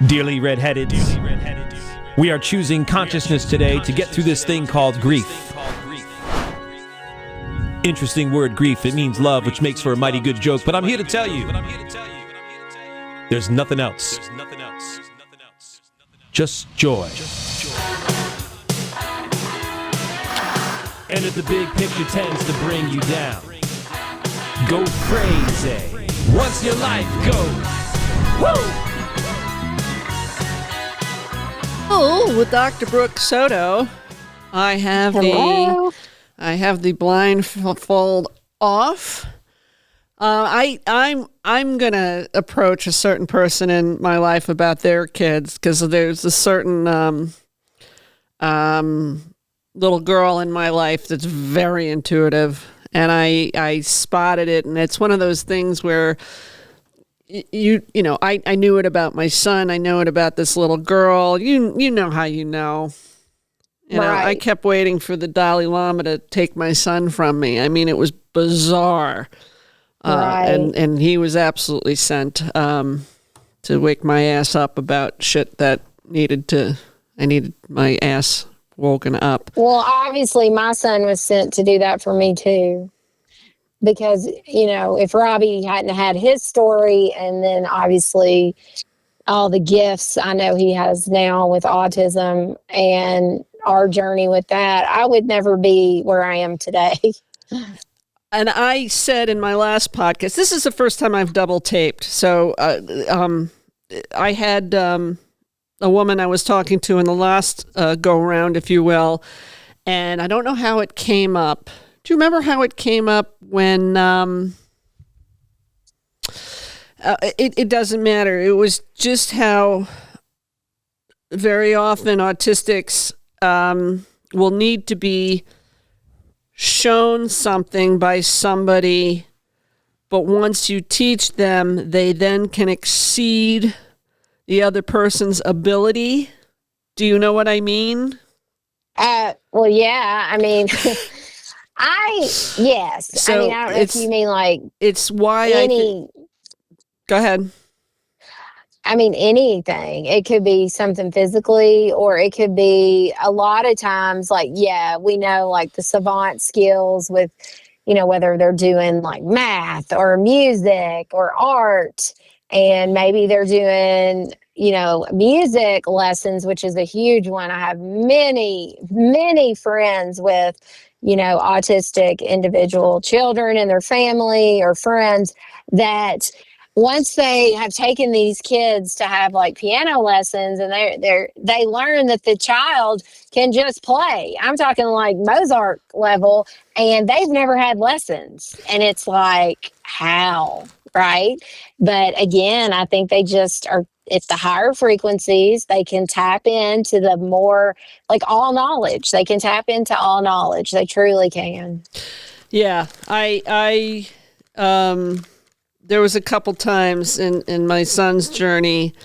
Dearly redheaded, we are choosing consciousness today to get through this thing called grief. Interesting word, grief. It means love, which makes for a mighty good joke. But I'm here to tell you, there's nothing else. Just joy. And if the big picture tends to bring you down, go crazy once your life goes. Woo! Oh, with Dr. Brook Soto, I have the blindfold off. I'm gonna approach a certain person in my life about their kids because there's a certain little girl in my life that's very intuitive, and I spotted it, and it's one of those things where you know, I knew it about my son. I know it about this little girl. You know how you know. You know, right. I kept waiting for the Dalai Lama to take my son from me. I mean, it was bizarre. Right. And he was absolutely sent to wake my ass up about shit that I needed my ass woken up. Well, obviously, my son was sent to do that for me, too. Because, you know, if Robbie hadn't had his story and then obviously all the gifts I know he has now with autism and our journey with that, I would never be where I am today. And I said in my last podcast, this is the first time I've double taped. So I had a woman I was talking to in the last go around, if you will, and I don't know how it came up. Do you remember how it came up when it doesn't matter. It was just how very often autistics will need to be shown something by somebody, but once you teach them, they then can exceed the other person's ability. Do you know what I mean? Well, yeah, I mean... yes. So I mean, I don't know if you mean like it's why go ahead. I mean, anything. It could be something physically, or it could be a lot of times like, yeah, we know like the savant skills with, you know, whether they're doing like math or music or art, and maybe they're doing, you know, music lessons, which is a huge one. I have many, many friends with, you know, autistic individual children and their family or friends that once they have taken these kids to have like piano lessons and they learn that the child can just play. I'm talking like Mozart level, and they've never had lessons. And it's like, how? Right. But again, I think they just are, it's the higher frequencies. They can tap into the more like all knowledge. They can tap into all knowledge. They truly can. Yeah. I there was a couple times in my son's journey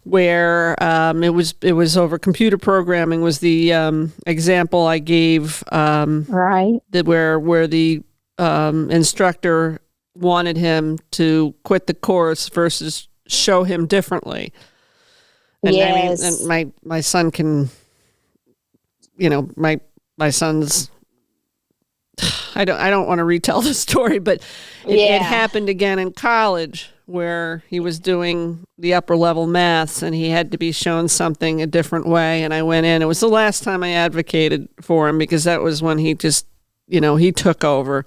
where it was over computer programming was the example I gave. Right. Where the instructor wanted him to quit the course versus show him differently. And yes. I mean, and my son can, you know, my son's, I don't want to retell the story, but it happened again in college where he was doing the upper level maths and he had to be shown something a different way. And I went in, it was the last time I advocated for him because that was when he just, you know, he took over.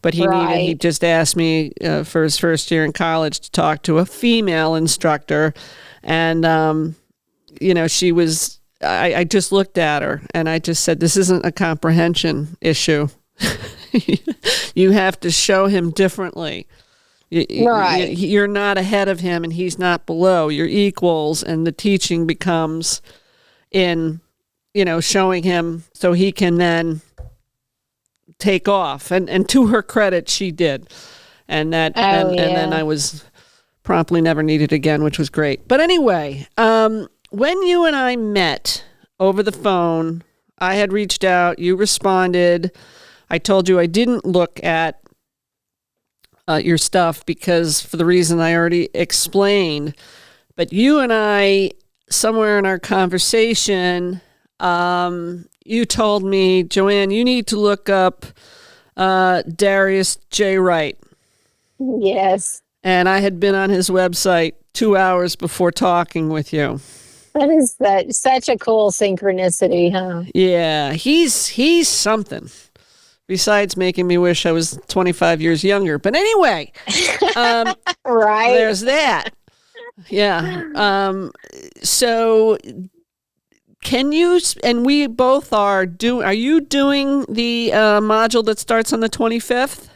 But he just asked me for his first year in college to talk to a female instructor. And, you know, she was, I just looked at her and I just said, this isn't a comprehension issue. You have to show him differently. Right. You're not ahead of him and he's not below. You're equals. And the teaching becomes in, you know, showing him so he can then take off, and to her credit, she did, and then I was promptly never needed again, which was great. But anyway, when you and I met over the phone, I had reached out, you responded. I told you I didn't look at your stuff because for the reason I already explained, But you and I, somewhere in our conversation, you told me, Joanne, you need to look up Darius J. Wright. Yes. And I had been on his website 2 hours before talking with you. That is such a cool synchronicity, huh? Yeah, he's something. Besides making me wish I was 25 years younger. But anyway, Right. There's that. Yeah. So can you, and we both are you doing the module that starts on the 25th?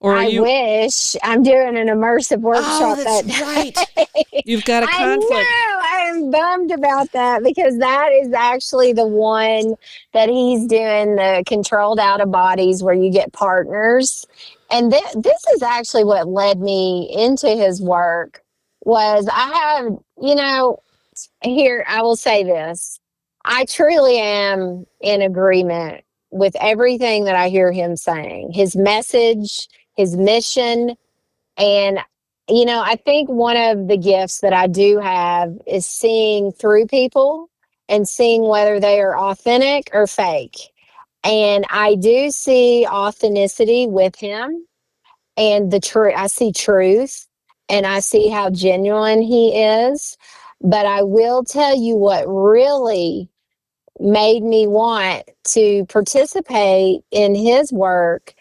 Or I wish. I'm doing an immersive workshop that right. day. You've got a conflict. I know. I'm bummed about that because that is actually the one that he's doing, the controlled out of bodies where you get partners. And this is actually what led me into his work was I have, here, I will say this. I truly am in agreement with everything that I hear him saying. His message, his mission. And, I think one of the gifts that I do have is seeing through people and seeing whether they are authentic or fake. And I do see authenticity with him and I see truth and I see how genuine he is. But I will tell you what really made me want to participate in his work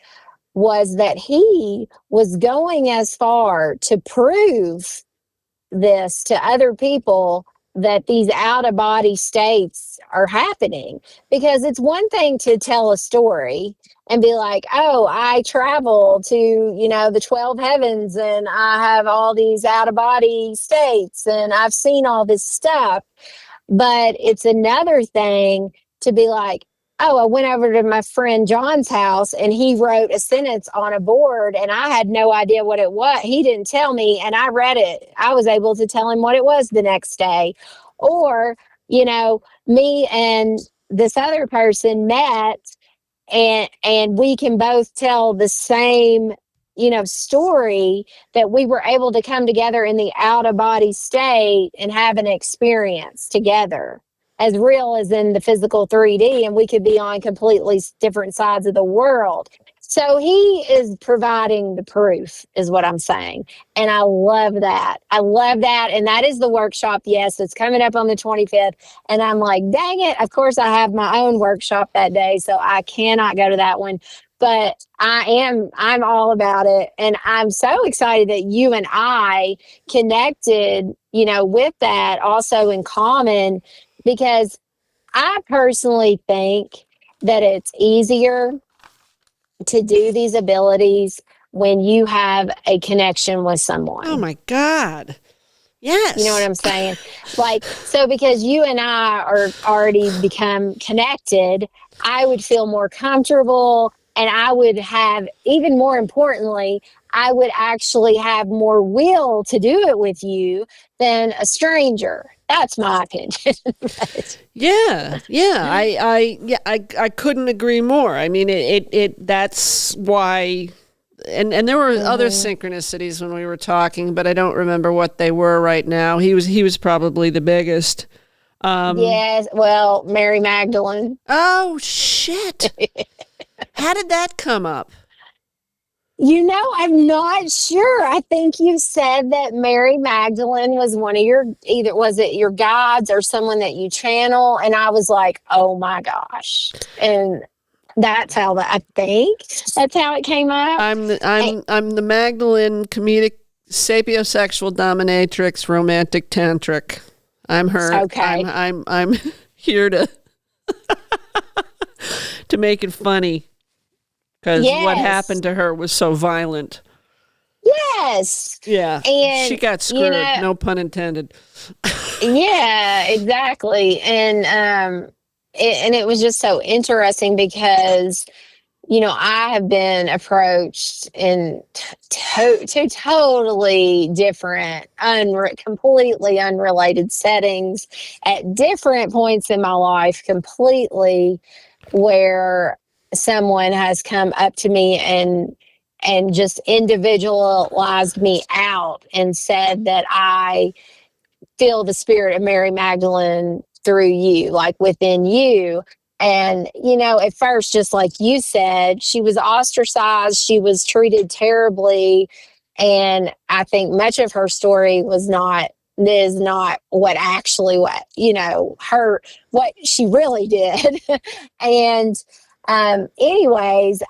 was that he was going as far to prove this to other people that these out of body states are happening. Because it's one thing to tell a story and be like, oh, I travel to, the 12 heavens and I have all these out of body states and I've seen all this stuff. But it's another thing to be like, oh, I went over to my friend John's house and he wrote a sentence on a board and I had no idea what it was. He didn't tell me and I read it. I was able to tell him what it was the next day. Or, me and this other person met and we can both tell the same story, that we were able to come together in the out of body state and have an experience together as real as in the physical 3D, and we could be on completely different sides of the world. So he is providing the proof is what I'm saying. And I love that. And that is the workshop. Yes, it's coming up on the 25th. And I'm like, dang it. Of course, I have my own workshop that day, so I cannot go to that one. But I'm all about it. And I'm so excited that you and I connected, with that also in common, because I personally think that it's easier to do these abilities when you have a connection with someone. Oh my God. Yes. You know what I'm saying? So because you and I are already become connected, I would feel more comfortable, and I would have, even more importantly, I would actually have more will to do it with you than a stranger. That's my opinion. Yeah. I couldn't agree more. I mean, that's why, and there were other synchronicities when we were talking, but I don't remember what they were right now. He was probably the biggest. Yes. Well, Mary Magdalene. Oh shit. How did that come up? I'm not sure. I think you said that Mary Magdalene was one of either was it your guides or someone that you channel? And I was like, oh my gosh. And I think that's how it came up. I'm the Magdalene comedic sapiosexual dominatrix romantic tantric. I'm her. Okay. I'm here to to make it funny. Because what happened to her was so violent. Yes. Yeah. And she got screwed. No pun intended. Yeah, exactly. And it was just so interesting because, I have been approached in two totally different, completely unrelated settings at different points in my life, completely, where someone has come up to me and and just individualized me out and said that I feel the spirit of Mary Magdalene through you, like within you. And, at first, just like you said, she was ostracized. She was treated terribly. And I think much of her story is not what she really did. And, anyways,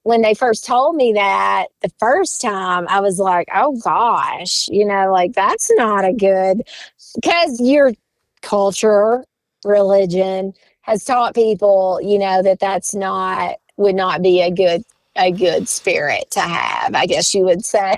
when they first told me that the first time, I was like, oh gosh, like that's not a good, because your culture, religion has taught people, would not be a good spirit to have, I guess you would say.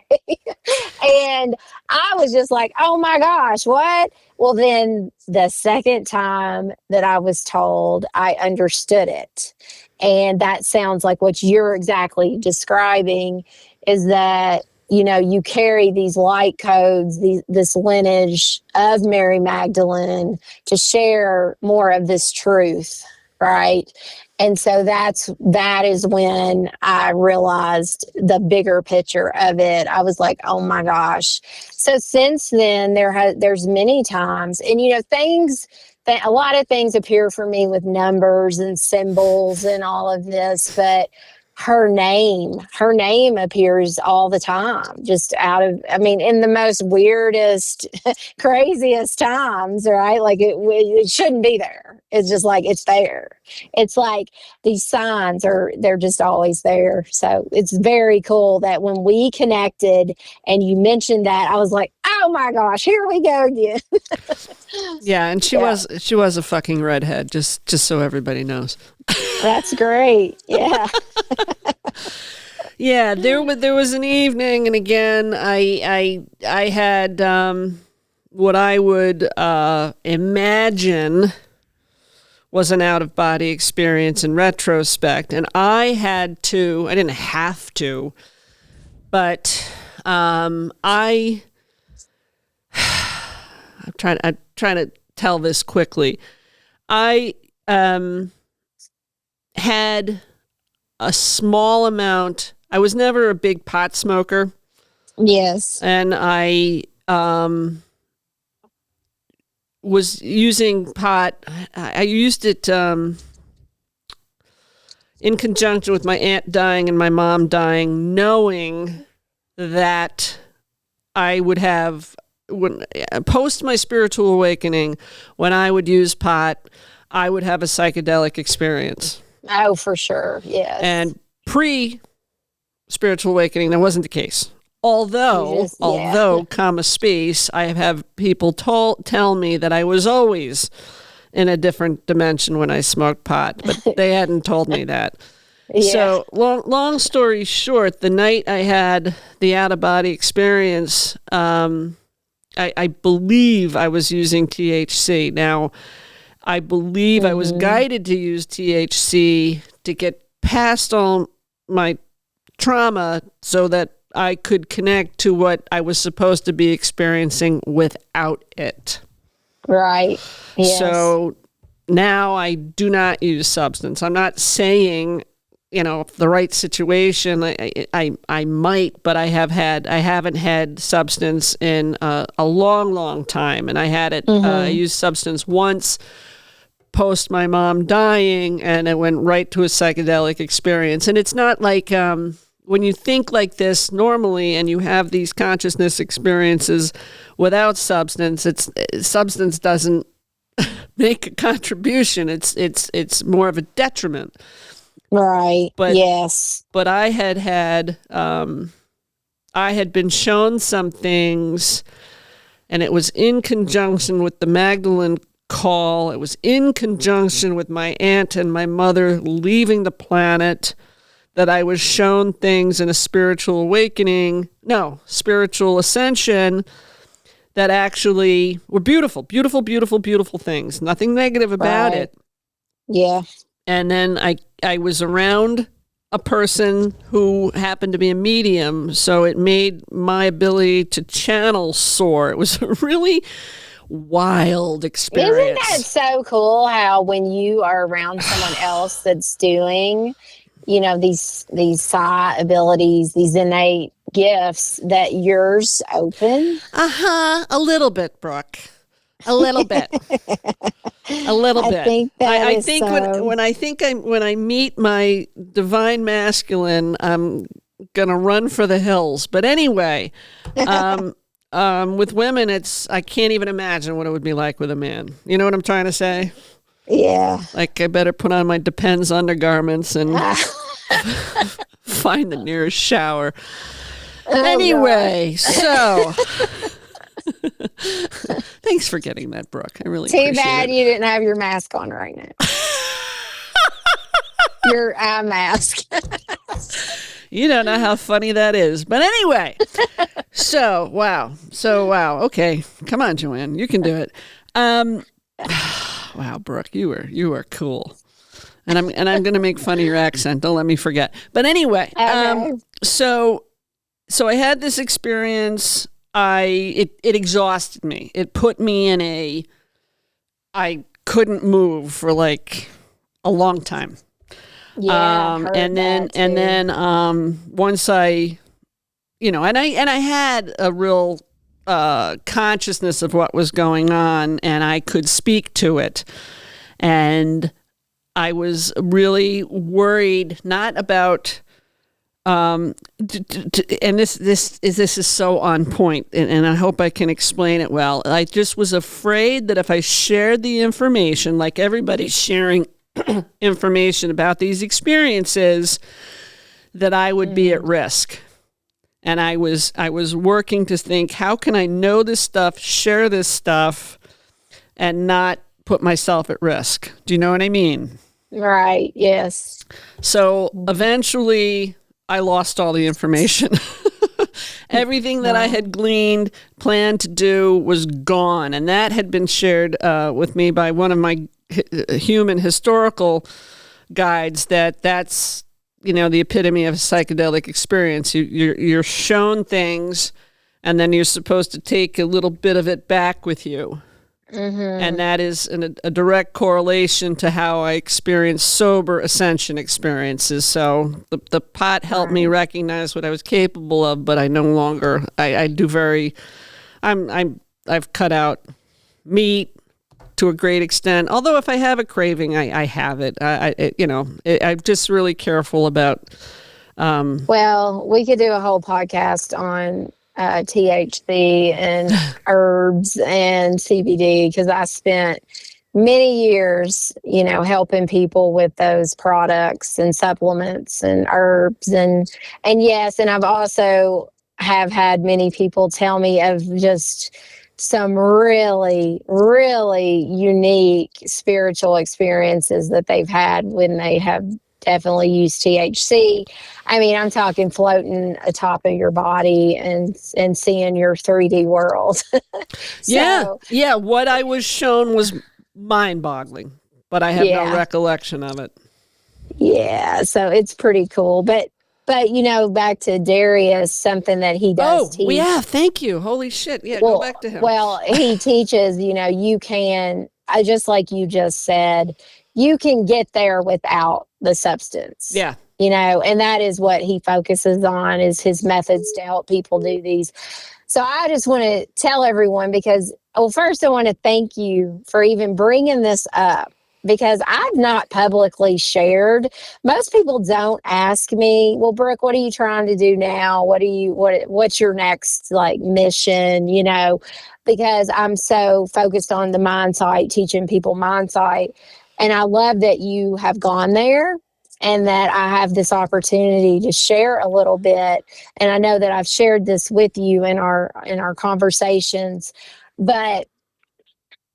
And I was just like, oh my gosh, what? Well, then the second time that I was told, I understood it. And that sounds like what you're exactly describing, is that, you carry these light codes, this lineage of Mary Magdalene to share more of this truth, right? And so that is when I realized the bigger picture of it. I was like, oh my gosh. So since then, there's many times, and a lot of things appear for me with numbers and symbols and all of this, but her name appears all the time, just in the most weirdest, craziest times, right? Like it shouldn't be there. It's just like, it's there. It's like these signs they're just always there. So it's very cool that when we connected and you mentioned that, I was like, oh my gosh, here we go again. Yeah. And she was a fucking redhead, just so everybody knows. That's great. Yeah. Yeah, there was an evening, and again, I had what I would imagine was an out-of-body experience in retrospect, and I didn't have to, but I'm trying to tell this quickly. I had a small amount. I was never a big pot smoker. Yes. And I was using pot. I used it in conjunction with my aunt dying and my mom dying, knowing that I would have, post my spiritual awakening, when I would use pot, I would have a psychedelic experience. Oh, for sure. Yes. And pre-spiritual awakening, that wasn't the case. Although, comma space, I have people tell me that I was always in a different dimension when I smoked pot, but they hadn't told me that. Yeah. So long story short, the night I had the out-of-body experience, I believe I was using THC. Now, I believe I was guided to use THC to get past all my trauma so that I could connect to what I was supposed to be experiencing without it. Right. Yes. So now I do not use substance. I'm not saying, the right situation, I might, but I haven't had substance in a long, long time. And I had it, I used substance once post my mom dying, and it went right to a psychedelic experience. And it's not like, when you think like this normally and you have these consciousness experiences without substance, substance doesn't make a contribution. It's more of a detriment. Right. But, yes. But I had been shown some things, and it was in conjunction with the Magdalene call. It was in conjunction with my aunt and my mother leaving the planet, that I was shown things in a spiritual ascension that actually were beautiful, beautiful, beautiful, beautiful things. Nothing negative about it. Yeah. And then I was around a person who happened to be a medium, so it made my ability to channel soar. It was a really wild experience. Isn't that so cool how when you are around someone else that's doing these psi abilities, these innate gifts, that yours open? A little bit, Brooke. A little bit. A little bit. I think when I meet my divine masculine, I'm gonna run for the hills. But anyway, with women, I can't even imagine what it would be like with a man. You know what I'm trying to say? Yeah. Like, I better put on my Depends undergarments and find the nearest shower. Anyway, so thanks for getting that, Brooke. I really appreciate it. Too bad you didn't have your mask on right now. Your eye mask. You don't know how funny that is. But anyway, so wow. Okay, come on, Joanne, you can do it. Wow, Brooke, you are cool. And I'm going to make fun of your accent. Don't let me forget. But anyway, Okay. So I had this experience. It exhausted me. It put me I couldn't move for like a long time. Yeah. And then once I had a real consciousness of what was going on, and I could speak to it, and I was really worried, not about and this is so on point, and I hope I can explain it well. I just was afraid that if I shared the information, like everybody's sharing information about these experiences, that I would be at risk. And I was working to think, how can I know this stuff, share this stuff, and not put myself at risk? Do you know what I mean? Right. Yes. So eventually I lost all the information. Everything that I had gleaned, planned to do, was gone. And that had been shared with me by one of my human historical guides, that's the epitome of a psychedelic experience. You're shown things, and then you're supposed to take a little bit of it back with you. Mm-hmm. And that is a direct correlation to how I experience sober ascension experiences. So the pot helped me recognize what I was capable of, but I no longer, I've cut out meat to a great extent. Although if I have a craving, I have it. I'm just really careful about. Well, we could do a whole podcast on THC and herbs and CBD, because I spent many years, helping people with those products and supplements and herbs and yes, and I've also have had many people tell me of just some really, really unique spiritual experiences that they've had when they have definitely used THC. I mean, I'm talking floating atop of your body and seeing your 3D world. Yeah. What I was shown was mind-boggling, but I have no recollection of it. Yeah, so it's pretty cool. But back to Darius, something that he does teach. Oh, yeah, thank you. Holy shit. Yeah, go back to him. Well, he teaches, you can, just like you just said, you can get there without the substance. Yeah. And that is what he focuses on, is his methods to help people do these. So I just want to tell everyone, because, first I want to thank you for even bringing this up, because I've not publicly shared. Most people don't ask me, well, Brooke, what are you trying to do now? What's your next mission? Because I'm so focused on the mindsight, teaching people mindsight. And I love that you have gone there and that I have this opportunity to share a little bit. And I know that I've shared this with you in our conversations, but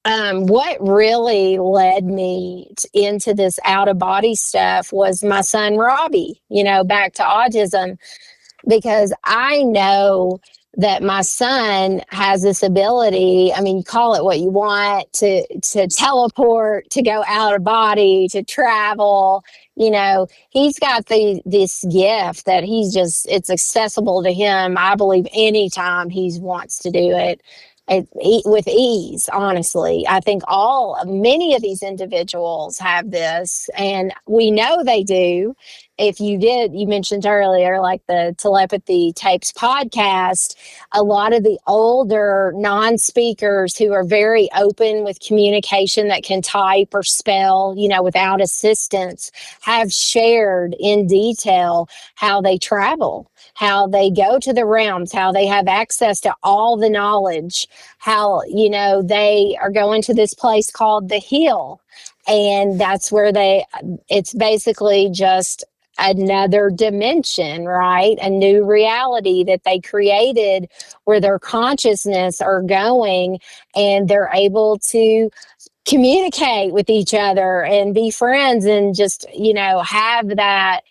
what really led me into this out of body stuff was my son, Robbie, back to autism, because I know that my son has this ability. I mean, you call it what you want, to teleport, to go out of body, to travel. He's got this gift that it's accessible to him. I believe anytime he wants to do it. With ease, honestly. I think many of these individuals have this, and we know they do, if you mentioned earlier, like the Telepathy Tapes podcast, a lot of the older non-speakers who are very open with communication that can type or spell, without assistance, have shared in detail how they travel, how they go to the realms, how they have access to all the knowledge, how, they are going to this place called the Hill. And that's where it's basically just another dimension, right? A new reality that they created where their consciousness are going, and they're able to communicate with each other and be friends and just, have that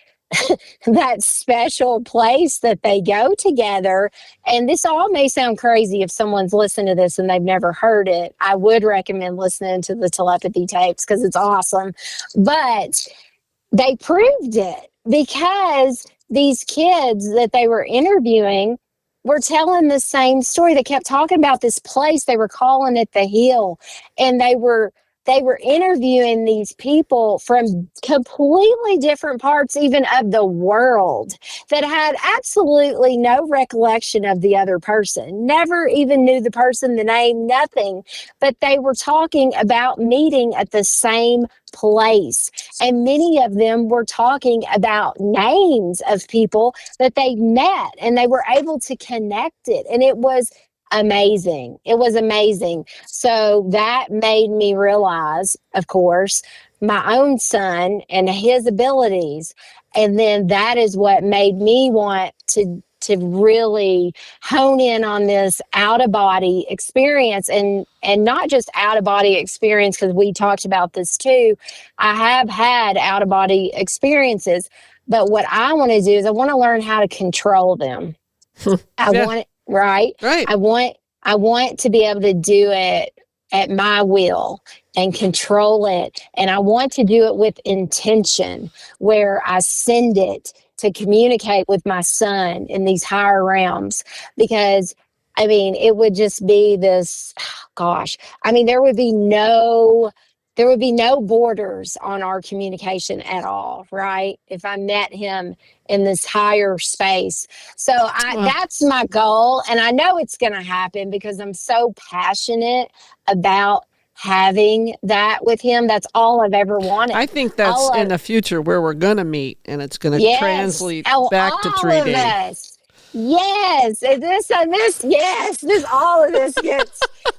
that special place that they go together. And this all may sound crazy if someone's listened to this and they've never heard it. I would recommend listening to the Telepathy Tapes because it's awesome. But they proved it because these kids that they were interviewing were telling the same story. They kept talking about this place. They were calling it the Hill, and they were interviewing these people from completely different parts even of the world that had absolutely no recollection of the other person, never even knew the person, the name, nothing. But they were talking about meeting at the same place. And many of them were talking about names of people that they met, and they were able to connect it. And it was amazing. It was amazing. So that made me realize, of course, my own son and his abilities. And then that is what made me want to really hone in on this out-of-body experience, and not just out-of-body experience, because we talked about this too. I have had out-of-body experiences, but what I want to do is I want to learn how to control them. I want it. Right. I want to be able to do it at my will and control it. And I want to do it with intention, where I send it to communicate with my son in these higher realms. Because, it would just be this, there would be no borders on our communication at all, right? If I met him in this higher space. So that's my goal. And I know it's going to happen because I'm so passionate about having that with him. That's all I've ever wanted. I think that's in the future where we're going to meet, and it's going to translate back to 3D. Yes, all of this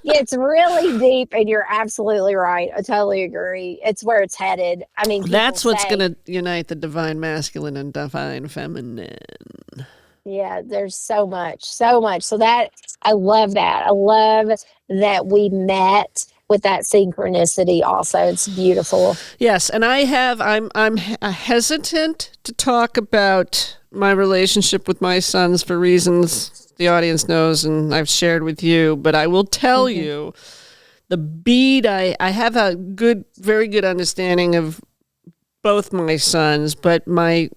gets really deep, and you're absolutely right. I totally agree. It's where it's headed. That's what's going to unite the divine masculine and divine feminine. Yeah, there's so much. So that I love that. I love that we met with that synchronicity. Also, it's beautiful. Yes, and I'm hesitant to talk about my relationship with my sons for reasons the audience knows and I've shared with you, but I will tell you the bead. I have a very good understanding of both my sons, but my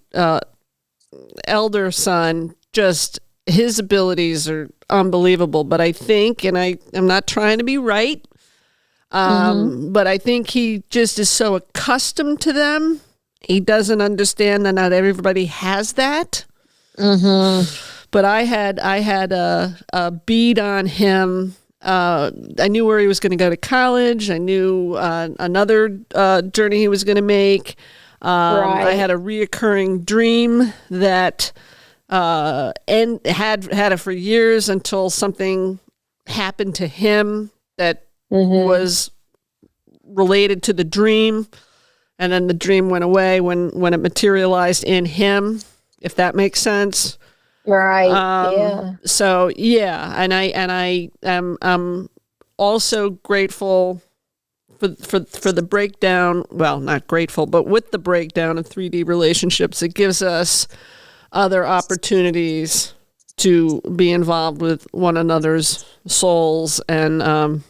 elder son, just his abilities are unbelievable. But I think, and I'm not trying to be right, but I think he just is so accustomed to them. He doesn't understand that not everybody has that. But I had a bead on him. I knew where he was going to go to college. I knew another journey he was going to make. I had a reoccurring dream that and had it for years until something happened to him that was related to the dream. And then the dream went away when it materialized in him, if that makes sense. Right. Yeah. So yeah, and I am also grateful for the breakdown. Well, not grateful, but with the breakdown of 3D relationships, it gives us other opportunities to be involved with one another's souls and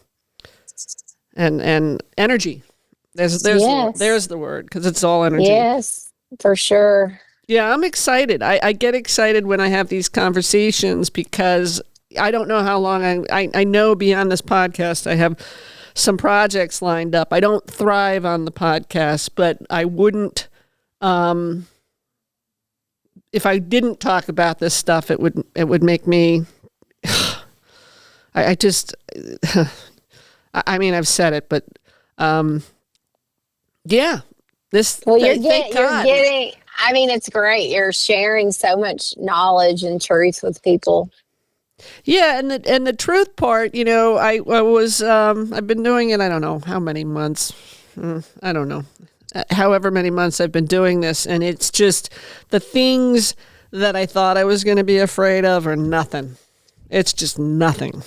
energy. There's the word, because it's all energy. Yes, for sure. Yeah, I'm excited. I get excited when I have these conversations because I don't know how long I know beyond this podcast I have some projects lined up. I don't thrive on the podcast, but I wouldn't if I didn't talk about this stuff, it would make me. I just. I mean, I've said it, but yeah. This. Well, you're getting. I mean, it's great. You're sharing so much knowledge and truth with people. Yeah, and the truth part, I was I've been doing it. I don't know how many months. I don't know, however many months I've been doing this, and it's just the things that I thought I was going to be afraid of are nothing. It's just nothing.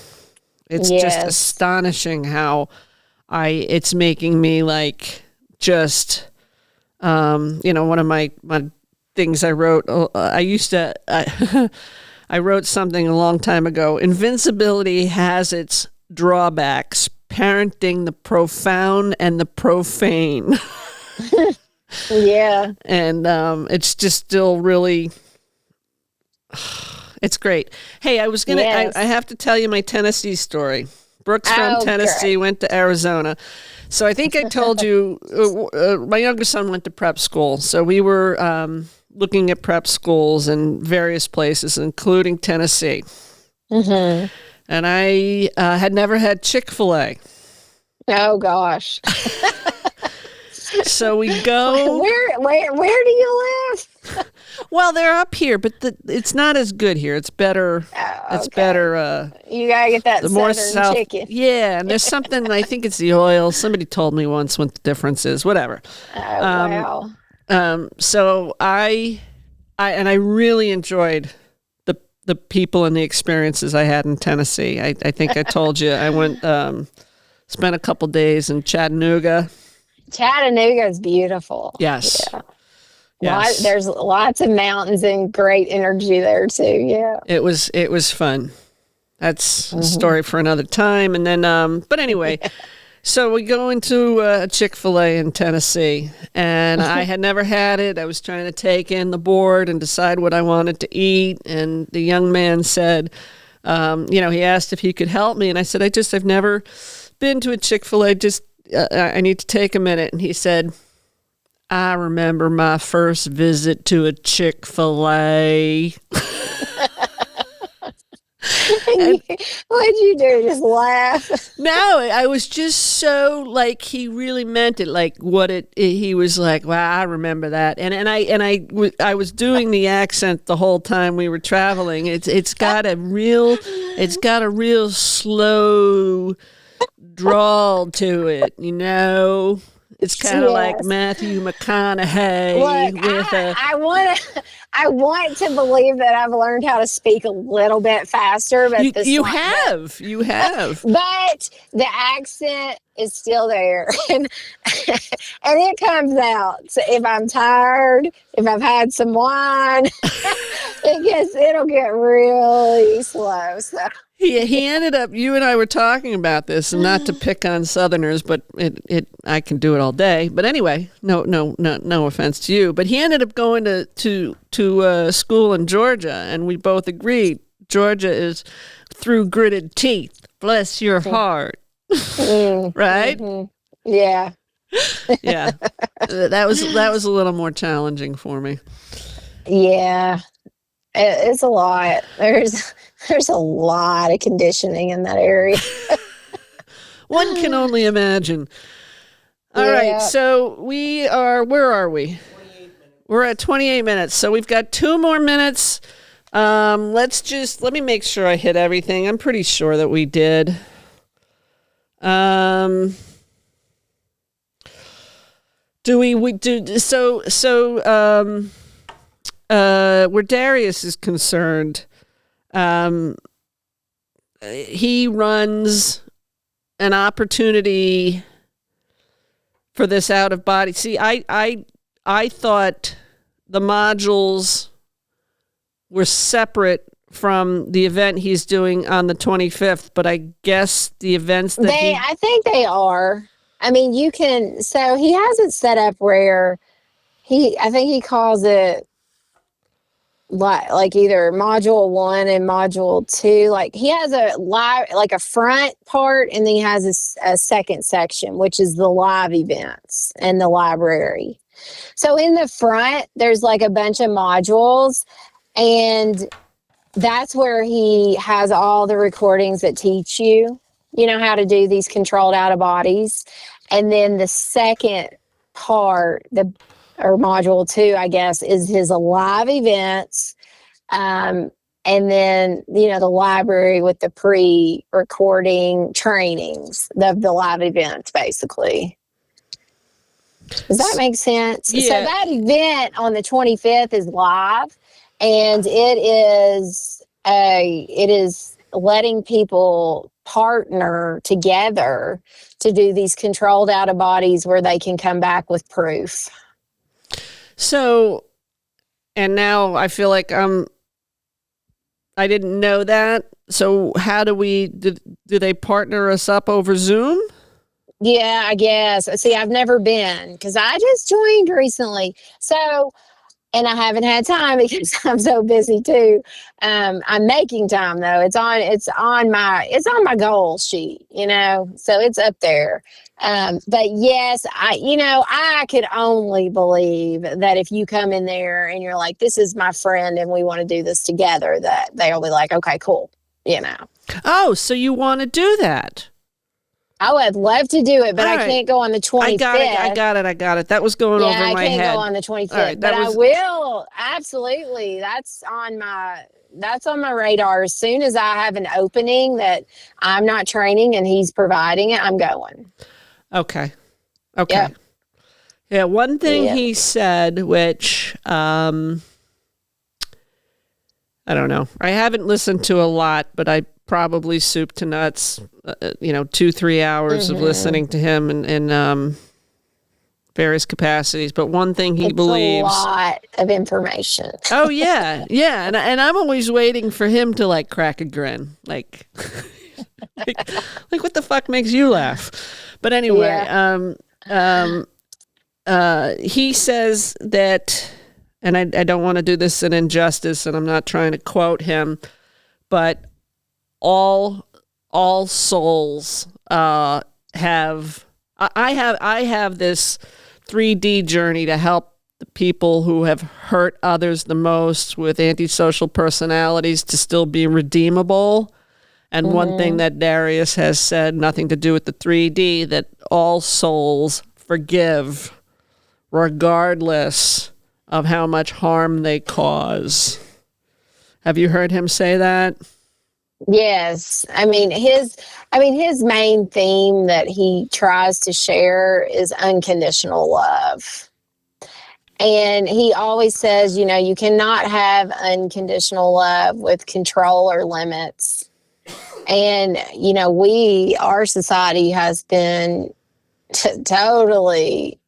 It's just astonishing how it's making me like just. One of my things I wrote. I wrote something a long time ago. Invincibility has its drawbacks. Parenting the profound and the profane. Yeah. And it's just still really, it's great. Hey, I was going to, I have to tell you my Tennessee story. Brooke's from Tennessee, went to Arizona. So I think I told you, my younger son went to prep school. So we were looking at prep schools in various places, including Tennessee. Mm-hmm. And I had never had Chick-fil-A. Oh, gosh. So we go. Where do you live? Well, they're up here, but it's not as good here. It's better. It's better. You gotta get that southern chicken. Yeah, and there's something. I think it's the oil. Somebody told me once what the difference is. Whatever. Oh, wow. So I really enjoyed the people and the experiences I had in Tennessee. I think I told you I went spent a couple days in Chattanooga. Chattanooga is beautiful. Yes. Yeah. Yes. There's lots of mountains and great energy there too. Yeah. It was fun. That's a story for another time. And then, but anyway, so we go into a Chick-fil-A in Tennessee, and I had never had it. I was trying to take in the board and decide what I wanted to eat. And the young man said, he asked if he could help me. And I said, I've never been to a Chick-fil-A. Just, I need to take a minute. And he said, I remember my first visit to a Chick-fil-A. What'd you do? Just laugh? No, I was just so like he really meant it. Like he was like, wow, I remember that. And I was doing the accent the whole time we were traveling. It's got a real slow drawl to it, It's kind of like Matthew McConaughey I want to believe that I've learned how to speak a little bit faster, but you have. But the accent is still there, and it comes out. So if I'm tired, if I've had some wine, it'll get really slow. So. He ended up. You and I were talking about this, and not to pick on Southerners, but I can do it all day. But anyway, no offense to you. But he ended up going to school in Georgia, and we both agreed Georgia is through gritted teeth. Bless your heart, right? Mm-hmm. Yeah, yeah. That was a little more challenging for me. Yeah, it's a lot. There's a lot of conditioning in that area. One can only imagine. All right, so where are we? We're at 28 minutes. So we've got 2 more minutes. Let me make sure I hit everything. I'm pretty sure that we did. Where Darius is concerned, he runs an opportunity for this out of body. See, I thought the modules were separate from the event he's doing on the 25th, but I guess the events that I think they are. I mean, so he has it set up where I think he calls it like either module 1 and module 2. Like he has a front part, and then he has a second section, which is the live events and the library. So in the front, there's like a bunch of modules, and that's where he has all the recordings that teach you, how to do these controlled out of bodies. And then the second part, or module 2, I guess, is his live events. And then, the library with the pre-recording trainings, the live events, basically. Does that make sense? Yeah. So that event on the 25th is live, and it is letting people partner together to do these controlled out of bodies where they can come back with proof. So, and now I feel like I didn't know that. So how do they partner us up over Zoom? Yeah, I guess. See, I've never been, because I just joined recently. So, and I haven't had time because I'm so busy too. I'm making time though. It's on my goal sheet, so it's up there. But yes, I could only believe that if you come in there and you're like, this is my friend and we want to do this together, that they'll be like, okay, cool. Oh, so you want to do that? I would love to do it, but I can't go on the 25th. I got it. That was going over my head. I can't go on the 25th, but I will. Absolutely. That's on my radar. As soon as I have an opening that I'm not training and he's providing it, I'm going. Okay. Yep. Yeah. One thing he said, which, I don't know. I haven't listened to a lot, but I probably soup to nuts, 2-3 hours of listening to him in various capacities. But one thing he believes, a lot of information. Oh yeah, yeah, and I'm always waiting for him to like crack a grin, like what the fuck makes you laugh? But anyway, he says that, and I don't want to do this an injustice, and I'm not trying to quote him, but all souls have. I have this 3D journey to help the people who have hurt others the most with antisocial personalities to still be redeemable. And one thing that Darius has said, nothing to do with the 3D, that all souls forgive regardless of how much harm they cause. Have you heard him say that? Yes. I mean, his main theme that he tries to share is unconditional love. And he always says, you cannot have unconditional love with control or limits. And, our society has been totally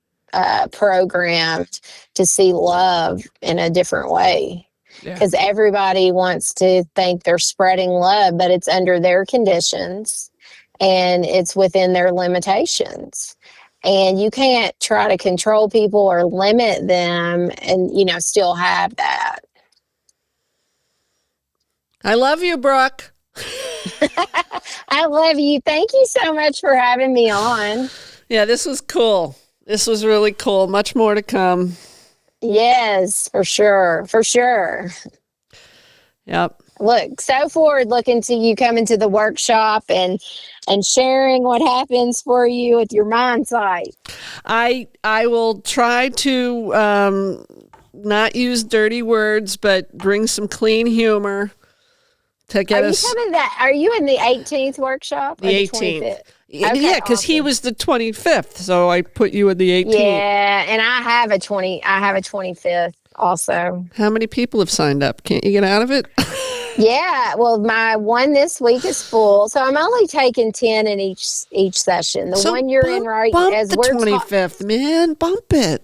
programmed to see love in a different way. Because everybody wants to think they're spreading love, but it's under their conditions and it's within their limitations. And you can't try to control people or limit them and, still have that. I love you, Brooke. I love you. Thank you so much for having me on. Yeah, this was cool. This was really cool. Much more to come. Yes, for sure. For sure. Yep. Look, so forward looking to you coming to the workshop and sharing what happens for you with your mind sight. I will try to not use dirty words, but bring some clean humor to get us. Are you in the 18th workshop? The 18th. Okay, because he was the 25th, so I put you in the 18th. Yeah, and I have a 25th also. How many people have signed up? Can't you get out of it? Yeah, well, my one this week is full, so I'm only taking 10 in each session. The one you're in right as the 25th, man, bump it.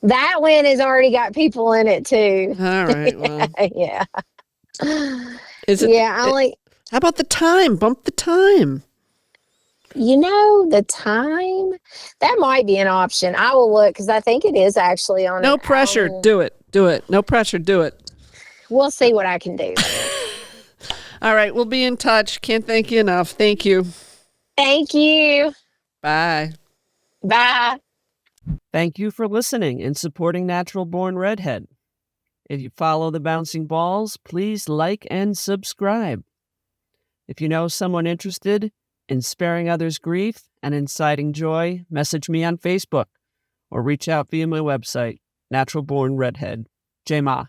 That one has already got people in it too. All right, well, yeah. Is it? Yeah, how about the time? Bump the time. The time, that might be an option. I will look because I think it is actually on. No pressure. Do it. No pressure. Do it. We'll see what I can do. All right. We'll be in touch. Can't thank you enough. Thank you. Thank you. Bye. Bye. Thank you for listening and supporting Natural Born Redhead. If you follow the bouncing balls, please like and subscribe. If you know someone interested in sparing others grief and inciting joy, message me on Facebook or reach out via my website, Natural Born Redhead. J Ma.